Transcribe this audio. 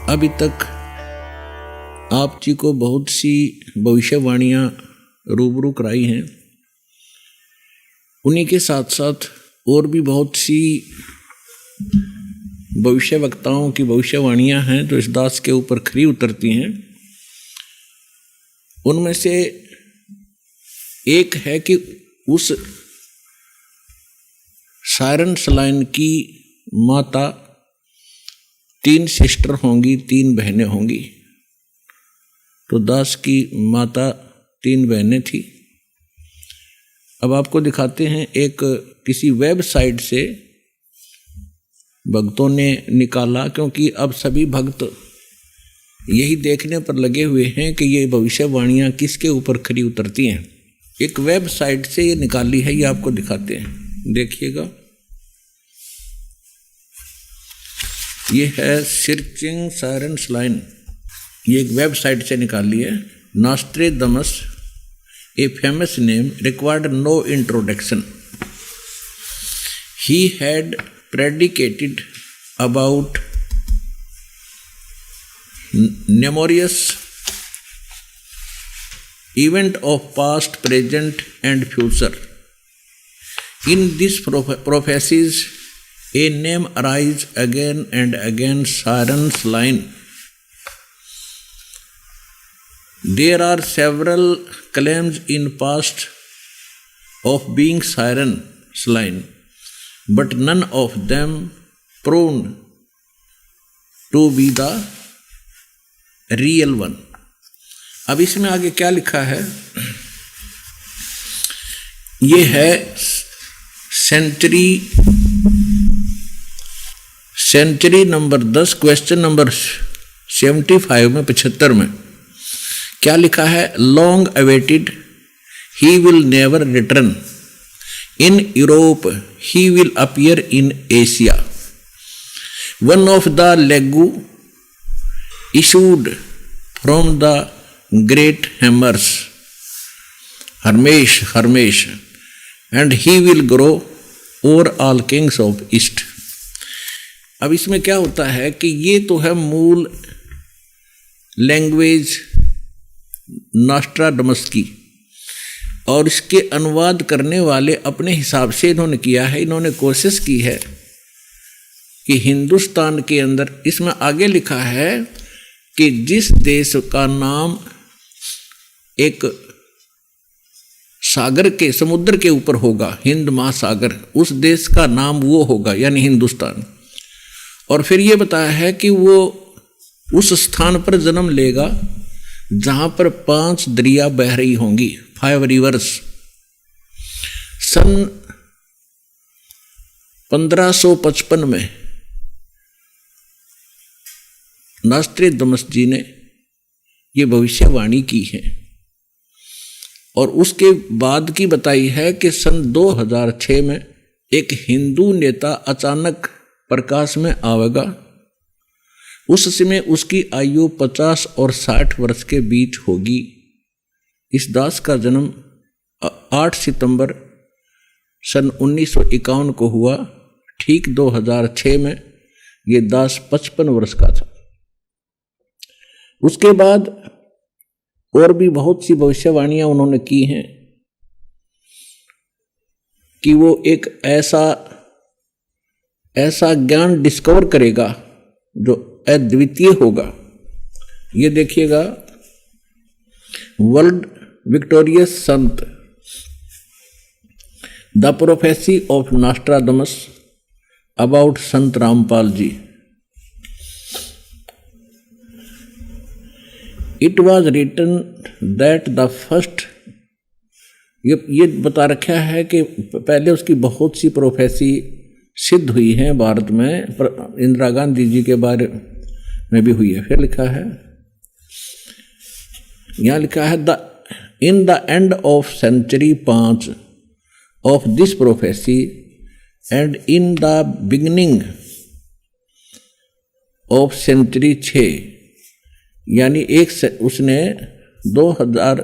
अभी तक आप जी को बहुत सी भविष्यवाणियां रूबरू कराई हैं। उन्हीं के साथ साथ और भी बहुत सी भविष्य वक्ताओं की भविष्यवाणियां हैं जो इस दास के ऊपर खरी उतरती हैं। उनमें से एक है कि उस सायरन सलाइन की माता 3 सिस्टर होंगी, 3 बहनें होंगी। तो दास की माता 3 बहनें थी। अब आपको दिखाते हैं, एक किसी वेबसाइट से भक्तों ने निकाला, क्योंकि अब सभी भक्त यही देखने पर लगे हुए हैं कि ये भविष्यवाणियां किसके ऊपर खरी उतरती हैं। एक वेबसाइट से ये निकाली है, ये आपको दिखाते हैं, देखिएगा। ये है सर्चिंग सायरन सलाइन, ये एक वेबसाइट से निकाली है। Nostradamus, a famous name, required no introduction. He had predicated about numerous events of past, present, and future. In these prophecies, a name arises again and again, Saran's line. There are several claims in past of being Saran's line, but none of them proven to be the real one. अब इसमें आगे क्या लिखा है? ये है century number 10, question number 75 में 75 में क्या लिखा है? Long awaited, he will never return. In Europe he will appear in Asia. One of the legu issued from the great Hermes, and he will grow over all kings of East. अब इसमें क्या होता है कि ये तो है मूल लैंग्वेज नॉस्ट्राडमस की, और इसके अनुवाद करने वाले अपने हिसाब से इन्होंने किया है। इन्होंने कोशिश की है कि हिंदुस्तान के अंदर, इसमें आगे लिखा है कि जिस देश का नाम एक सागर के, समुद्र के ऊपर होगा, हिंद महासागर, उस देश का नाम वो होगा, यानी हिंदुस्तान। और फिर ये बताया है कि वो उस स्थान पर जन्म लेगा जहां पर 5 दरिया बह रही होंगी, 5 रिवर्स। सन 1555 में नॉस्ट्रेडमस जी ने ये भविष्यवाणी की है, और उसके बाद की बताई है कि सन 2006 में एक हिंदू नेता अचानक प्रकाश में आवेगा। उस समय उसकी आयु 50 और 60 वर्ष के बीच होगी। इस दास का जन्म 8 सितंबर सन 1951 को हुआ। ठीक 2006 में ये दास 55 वर्ष का था। उसके बाद और भी बहुत सी भविष्यवाणियां उन्होंने की हैं कि वो एक ऐसा ज्ञान डिस्कवर करेगा जो अद्वितीय होगा। ये देखिएगा, world victorious Sant, the prophecy of Nostradamus about Sant Rampal ji. It was written that the first, ये बता रखा है कि पहले उसकी बहुत सी प्रोफेसी सिद्ध हुई हैं भारत में, इंदिरा गांधी जी के बारे में भी हुई है। फिर लिखा है, यहाँ लिखा है, in the end of century 5 of this prophecy and in the beginning of century 6, यानी उसने 2000